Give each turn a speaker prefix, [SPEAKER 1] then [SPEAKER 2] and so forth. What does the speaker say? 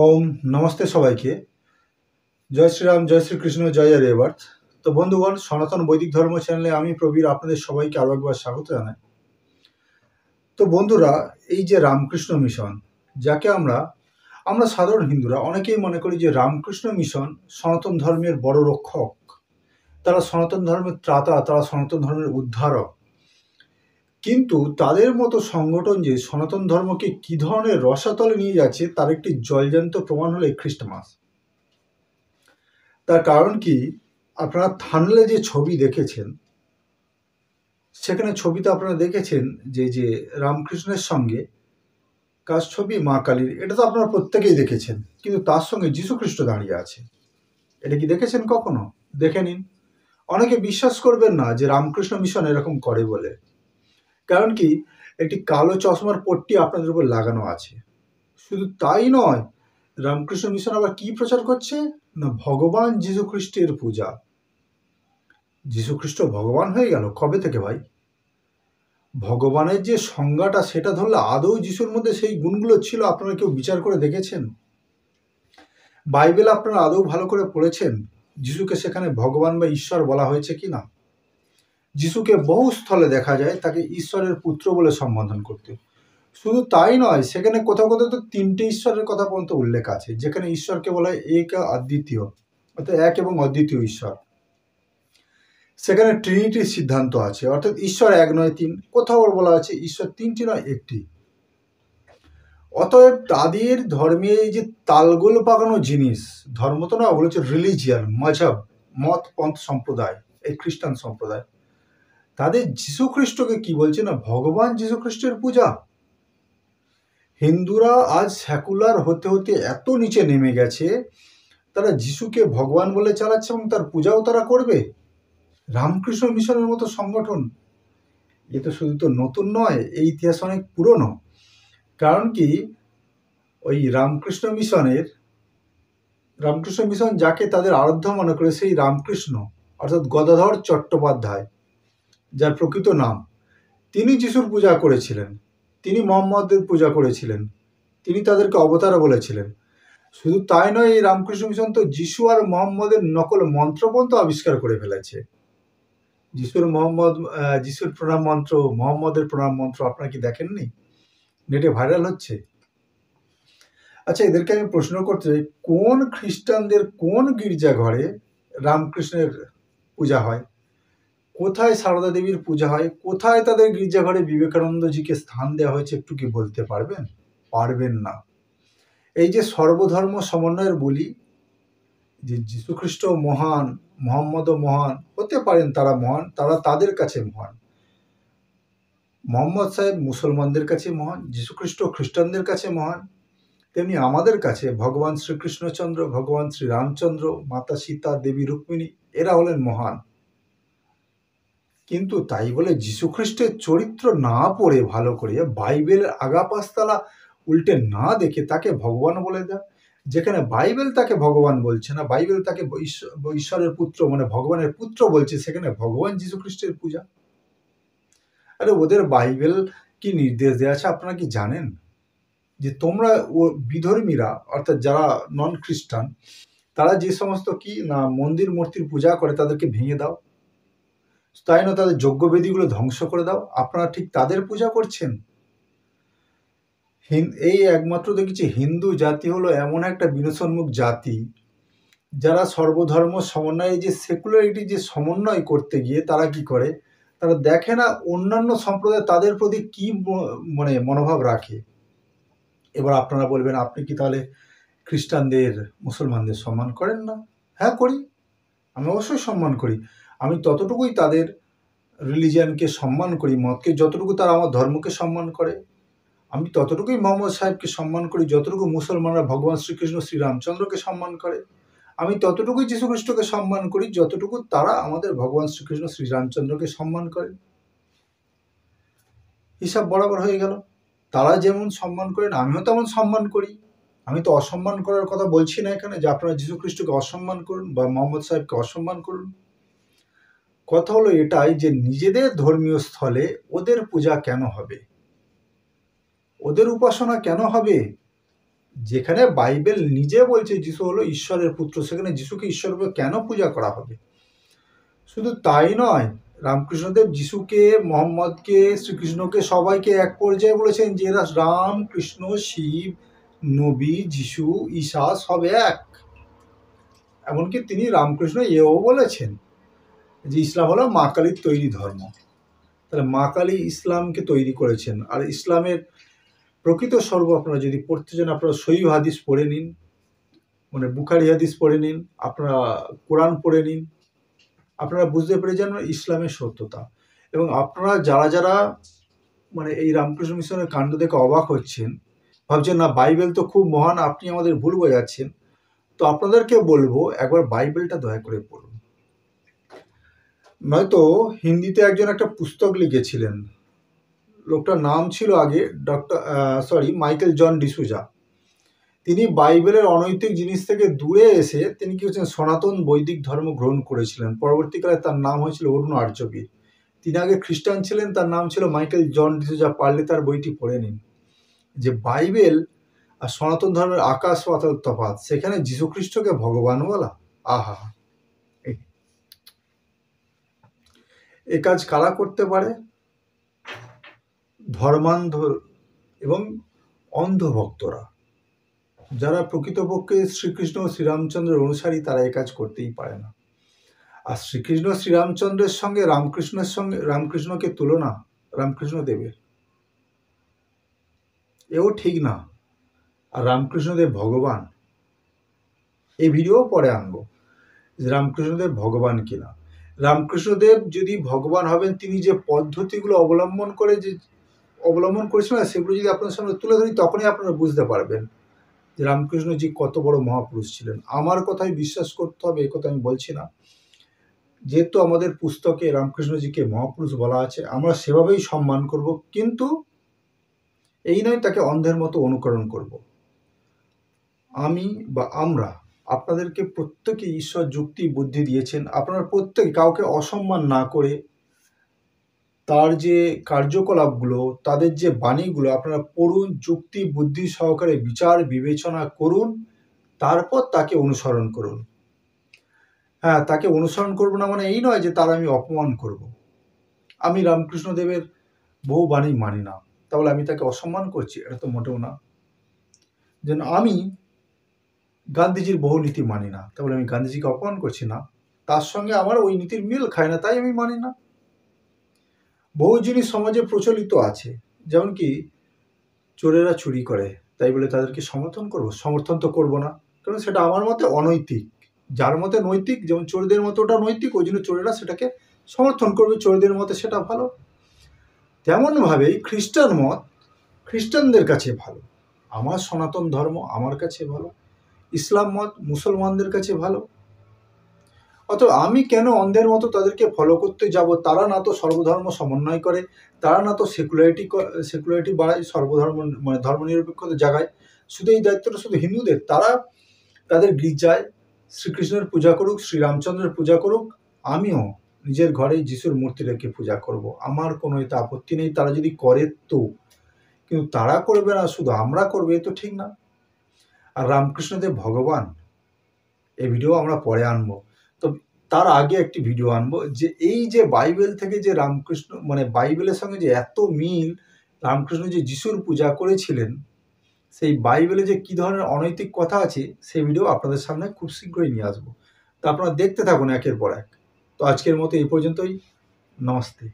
[SPEAKER 1] ওম নমস্তে সবাইকে। জয় শ্রীরাম, জয় শ্রীকৃষ্ণ, জয় জয় রেবার্থ। তো বন্ধুগণ, সনাতন বৈদিক ধর্ম চ্যানেলে আমি প্রবীর আপনাদের সবাইকে আরও একবার স্বাগত জানাই। তো বন্ধুরা, এই যে রামকৃষ্ণ মিশন, যাকে আমরা সাধারণ হিন্দুরা অনেকেই মনে করি যে রামকৃষ্ণ মিশন সনাতন ধর্মের বড় রক্ষক, তারা সনাতন ধর্মের ত্রাতা, তারা সনাতন ধর্মের উদ্ধারক। কিন্তু তাদের মতো সংগঠন যে সনাতন ধর্মকে কী ধরনের রসাতলে নিয়ে যাচ্ছে তার একটি জলজান্ত প্রমাণ হলো এই খ্রিস্টমাস। তার কারণ কি, আপনারা থানলে যে ছবি দেখেছেন, সেখানে ছবিতে আপনারা দেখেছেন যে রামকৃষ্ণের সঙ্গে কার ছবি? মা কালীর। এটা তো আপনারা প্রত্যেকেই দেখেছেন, কিন্তু তার সঙ্গে যীশুখ্রিস্ট দাঁড়িয়ে আছে। এটা কি দেখেছেন কখনো? দেখে নিন। অনেকে বিশ্বাস করবেন না যে রামকৃষ্ণ মিশন এরকম করে বলে। কারণ কি, একটি কালো চশমার পট্টি আপনাদের উপর লাগানো আছে। শুধু তাই নয়, রামকৃষ্ণ মিশন আবার কি প্রচার করছে না, ভগবান যীশুখ্রিস্টের পূজা। যীশুখ্রিস্ট ভগবান হয়ে গেল কবে থেকে ভাই? ভগবানের যে সংজ্ঞাটা সেটা ধরলে আদৌ যিশুর মধ্যে সেই গুণগুলো ছিল আপনারা কেউ বিচার করে দেখেছেন? বাইবেল আপনারা আদৌ ভালো করে পড়েছেন যিশুকে সেখানে ভগবান বা ঈশ্বর বলা হয়েছে কি না? যিশুকে বহু স্থলে দেখা যায় তাকে ঈশ্বরের পুত্র বলে সম্বোধন করতে। শুধু তাই নয়, সেখানে কোথাও কোথাও তো তিনটে ঈশ্বরের কথা পর্যন্ত উল্লেখ আছে, যেখানে ঈশ্বরকে বলা হয় এক অদ্বিতীয়, অর্থাৎ এক এবং অদ্বিতীয় ঈশ্বর। সেখানে ট্রিনিটির সিদ্ধান্ত আছে, অর্থাৎ ঈশ্বর এক নয় তিন। কোথাও বলা আছে ঈশ্বর তিনটি নয় একটি। অতএব তাদের ধর্মে এই যে তালগোল পাকানো জিনিস, ধর্ম তো না, ওগুলো হচ্ছে রিলিজিয়ান, মজহব, মত পন্থ সম্প্রদায়, এই খ্রিস্টান সম্প্রদায়, তাদের যীশুখ্রিস্টকে কি বলছে না, ভগবান যীশুখ্রিস্টের পূজা। হিন্দুরা আজ সেকুলার হতে হতে এত নিচে নেমে গেছে, তারা যিশুকে ভগবান বলে চালাচ্ছে এবং তার পূজাও তারা করবে। রামকৃষ্ণ মিশনের মতো সংগঠন, এ তো শুধু তো নতুন নয়, এই ইতিহাস অনেক পুরনো। কারণ কি, ওই রামকৃষ্ণ মিশন যাকে তাদের আরাধ্য মনে করে, সেই রামকৃষ্ণ অর্থাৎ গদাধর চট্টোপাধ্যায়, যার প্রকৃত নাম, তিনি যিশুর পূজা করেছিলেন, তিনি মোহাম্মদের পূজা করেছিলেন, তিনি তাদেরকে অবতার বলেছিলেন। শুধু তাই নয়, এই রামকৃষ্ণ মিশন তো যিশু আর মোহাম্মদের নকল মন্ত্রপন্থ আবিষ্কার করে ফেলেছে। যিশুর প্রণাম মন্ত্র, মোহাম্মদের প্রণাম মন্ত্র আপনারা কি দেখেননি? নেটে ভাইরাল হচ্ছে। আচ্ছা, এদেরকে আমি প্রশ্ন করতে চাই, কোন খ্রিস্টানদের কোন গির্জাঘরে রামকৃষ্ণের পূজা হয়? কোথায় সারদা দেবীর পূজা হয়? কোথায় তাদের গির্জাঘরে বিবেকানন্দজিকে স্থান দেওয়া হয়েছে? একটু কি বলতে পারবেন? পারবেন না। এই যে সর্বধর্ম সমন্বয়ের বলি, যে যীশুখ্রিস্ট মহান, মোহাম্মদও মহান, হতে পারেন তারা মহান, তারা তাদের কাছে মহান। মোহাম্মদ সাহেব মুসলমানদের কাছে মহান, যীশুখ্রিস্ট খ্রিস্টানদের কাছে মহান, তেমনি আমাদের কাছে ভগবান শ্রীকৃষ্ণচন্দ্র, ভগবান শ্রীরামচন্দ্র, মাতা সীতা, দেবী রুক্মিণী, এরা হলেন মহান। কিন্তু তাই বলে যীশুখ্রিস্টের চরিত্র না পড়ে ভালো করে, বাইবেলের আগা পাঁচতলা উল্টে না দেখে তাকে ভগবান বলে দেয়, যেখানে বাইবেল তাকে ভগবান বলছে না, বাইবেল তাকে ঈশ্বরের পুত্র মানে ভগবানের পুত্র বলছে, সেখানে ভগবান যীশুখ্রিস্টের পূজা। আরে ওদের বাইবেল কি নির্দেশ দেওয়া আছে আপনারা কি জানেন? যে তোমরা বিধর্মীরা, অর্থাৎ যারা নন খ্রিস্টান, তারা যে সমস্ত কি না মন্দির মূর্তির পূজা করে তাদেরকে ভেঙে দাও, তাই না তাদের যজ্ঞবেদীগুলো ধ্বংস করে দাও। আপনারা ঠিক তাদের পূজা করছেন। এই একমাত্র দেখেছি হিন্দু জাতি হলো এমন একটা বিনশোন্মুখ জাতি, যারা সর্বধর্ম সমন্বয়ে যে সেকুলারিটি যে সমন্বয় করতে গিয়ে তারা কি করে, তারা দেখে না অন্যান্য সম্প্রদায় তাদের প্রতি কি মানে মনোভাব রাখে। এবার আপনারা বলবেন, আপনি কি তাহলে খ্রিস্টানদের, মুসলমানদের সম্মান করেন না? হ্যাঁ করি, আমি অবশ্যই সম্মান করি। আমি ততটুকুই তাদের রিলিজিয়ানকে সম্মান করি, মতকে, যতটুকু তারা আমার ধর্মকে সম্মান করে। আমি ততটুকুই মোহাম্মদ সাহেবকে সম্মান করি যতটুকু মুসলমানরা ভগবান শ্রীকৃষ্ণ শ্রীরামচন্দ্রকে সম্মান করে। আমি ততটুকুই যীশুখ্রিস্টকে সম্মান করি যতটুকু তারা আমাদের ভগবান শ্রীকৃষ্ণ শ্রীরামচন্দ্রকে সম্মান করে। হিসাব বরাবর হয়ে গেল। তারা যেমন সম্মান করেন আমিও তেমন সম্মান করি। আমি তো অসম্মান করার কথা বলছি না এখানে, যে আপনারা যীশুখ্রিস্টকে অসম্মান করুন বা মোহাম্মদ সাহেবকে অসম্মান করুন। কথা হলো এটাই যে নিজেদের ধর্মীয় স্থলে ওদের পূজা কেন হবে, ওদের উপাসনা কেন হবে? যেখানে বাইবেল নিজে বলছে যিশু হলো ঈশ্বরের পুত্র, সেখানে যিশুকে ঈশ্বররূপে কেন পূজা করা হবে? শুধু তাই নয়, রামকৃষ্ণদেব যিশুকে, মোহাম্মদকে, শ্রীকৃষ্ণকে সবাইকে এক পর্যায়ে বলেছেন যে এরা রাম, কৃষ্ণ, শিব, নবী, যিশু, ঈশা সব এক। এমনকি তিনি রামকৃষ্ণ এও বলেছেন যে ইসলাম হলো মা কালীর তৈরি ধর্ম। তাহলে মা কালী ইসলামকে তৈরি করেছেন। আর ইসলামের প্রকৃত স্বরূপ আপনারা যদি পড়তে চান, আপনারা সহিহ হাদিস পড়ে নিন, মানে বুখারি হাদিস পড়ে নিন, আপনারা কোরআন পড়ে নিন, আপনারা বুঝতে পেরে যান ইসলামের সত্যতা। এবং আপনারা যারা যারা মানে এই রামকৃষ্ণ মিশনের কাণ্ড দেখে অবাক হচ্ছেন, ভাবছেন না বাইবেল তো খুব মহান, আপনি আমাদের ভুল বোঝাচ্ছেন, তো আপনাদেরকে বলবো একবার বাইবেলটা দয়া করে পড়ুন। নয়তো হিন্দিতে একজন একটা পুস্তক লিখেছিলেন, লোকটার নাম ছিল আগে মাইকেল জন ডিসুজা। তিনি বাইবেলের অনৈতিক জিনিস থেকে দূরে এসে তিনি কি হচ্ছেন সনাতন বৈদিক ধর্ম গ্রহণ করেছিলেন। পরবর্তীকালে তার নাম হয়েছিল অরুণ আর্যবীর। তিনি আগে খ্রিস্টান ছিলেন, তার নাম ছিল মাইকেল জন ডিসুজা। পারলে তার বইটি পড়ে নিন, যে বাইবেল আর সনাতন ধর্মের আকাশ পাতাল তফাৎ। সেখানে যীশুখ্রিস্টকে ভগবান বলা, আহা! এ কাজ কারা করতে পারে? ধর্মান্ধ এবং অন্ধ ভক্তরা, যারা প্রকৃতপক্ষে শ্রীকৃষ্ণ শ্রীরামচন্দ্রের অনুসারী, তারা এ কাজ করতেই পারে না। আর শ্রীকৃষ্ণ শ্রীরামচন্দ্রের সঙ্গে রামকৃষ্ণকে তুলনা রামকৃষ্ণ দেবের, এও ঠিক না। আর রামকৃষ্ণদেব ভগবান, এই ভিডিও পরে আনবো যে রামকৃষ্ণদেব ভগবান কিনা। রামকৃষ্ণদেব যদি ভগবান হবেন, তিনি যে পদ্ধতিগুলো অবলম্বন করেছিলেন সেগুলো যদি আপনার সামনে তুলে ধরি, তখনই আপনারা বুঝতে পারবেন যে রামকৃষ্ণজি কত বড় মহাপুরুষ ছিলেন। আমার কথাই বিশ্বাস করতে হবে এ কথা আমি বলছি না। যেহেতু আমাদের পুস্তকে রামকৃষ্ণজিকে মহাপুরুষ বলা আছে, আমরা সেভাবেই সম্মান করব, কিন্তু এই নয় তাকে অন্ধের মতো অনুকরণ করব। আমি বা আমরা আপনাদেরকে প্রত্যেকে ঈশ্বর যুক্তি বুদ্ধি দিয়েছেন, আপনারা প্রত্যেকে কাউকে অসম্মান না করে তার যে কার্যকলাপগুলো, তাদের যে বাণীগুলো আপনারা পড়ুন, যুক্তি বুদ্ধি সহকারে বিচার বিবেচনা করুন, তারপর তাকে অনুসরণ করুন। হ্যাঁ, তাকে অনুসরণ করব না মানে এই নয় যে তার আমি অপমান করব। আমি রামকৃষ্ণদেবের বহু বাণী মানি না, তাহলে আমি তাকে অসম্মান করছি? এটা তো মোটেও না। যেন আমি গান্ধীজির বহু নীতি মানি না, তাহলে আমি গান্ধীজিকে অপমান করছি না? তার সঙ্গে আমার ওই নীতির মিল খায় না, তাই আমি মানি না। বহু জিনিস সমাজে প্রচলিত আছে, যেমন কি চোরেরা চুরি করে, তাই বলে তাদেরকে সমর্থন করব? সমর্থন তো করব না, কারণ সেটা আমার মতে অনৈতিক। যার মতে নৈতিক, যেমন চোরদের মতো ওটা নৈতিক, ওই জন্য চোরেরা সেটাকে সমর্থন করবে, চোরদের মতে সেটা ভালো। তেমনভাবেই খ্রিস্টান মত খ্রিস্টানদের কাছে ভালো, আমার সনাতন ধর্ম আমার কাছে ভালো, ইসলাম মত মুসলমানদের কাছে ভালো। অতএব আমি কেন অন্ধের মতো তাদেরকে ফলো করতে যাব? তারা না তো সর্বধর্ম সমন্বয় করে, তারা না তো সেকুলারিটি বাড়ায়, সর্বধর্ম মানে ধর্মনিরপেক্ষতা জাগায়। শুধু এই দায়িত্বটা শুধু হিন্দুদের। তারা তাদের গির্জায় শ্রীকৃষ্ণের পূজা করুক, শ্রীরামচন্দ্রের পূজা করুক, আমিও নিজের ঘরেই যিশুর মূর্তি রেখে পূজা করব, আমার কোনো এতে আপত্তি নেই। তারা যদি করে তো, কিন্তু তারা করবে না, শুধু আমরা করবো, এ তো ঠিক না। আর রামকৃষ্ণদেব ভগবান, এই ভিডিও আমরা পরে আনবো। তো তার আগে একটি ভিডিও আনবো যে এই যে বাইবেল থেকে যে রামকৃষ্ণ মানে বাইবেলের সঙ্গে যে এত মিল, রামকৃষ্ণ যে যিশুর পূজা করেছিলেন, সেই বাইবেলে যে কী ধরনের অনৈতিক কথা আছে, সেই ভিডিও আপনাদের সামনে খুব শীঘ্রই নিয়ে আসবো। তো আপনারা দেখতে থাকুন একের পর এক। তো আজকের মতো এই পর্যন্তই। নমস্তে।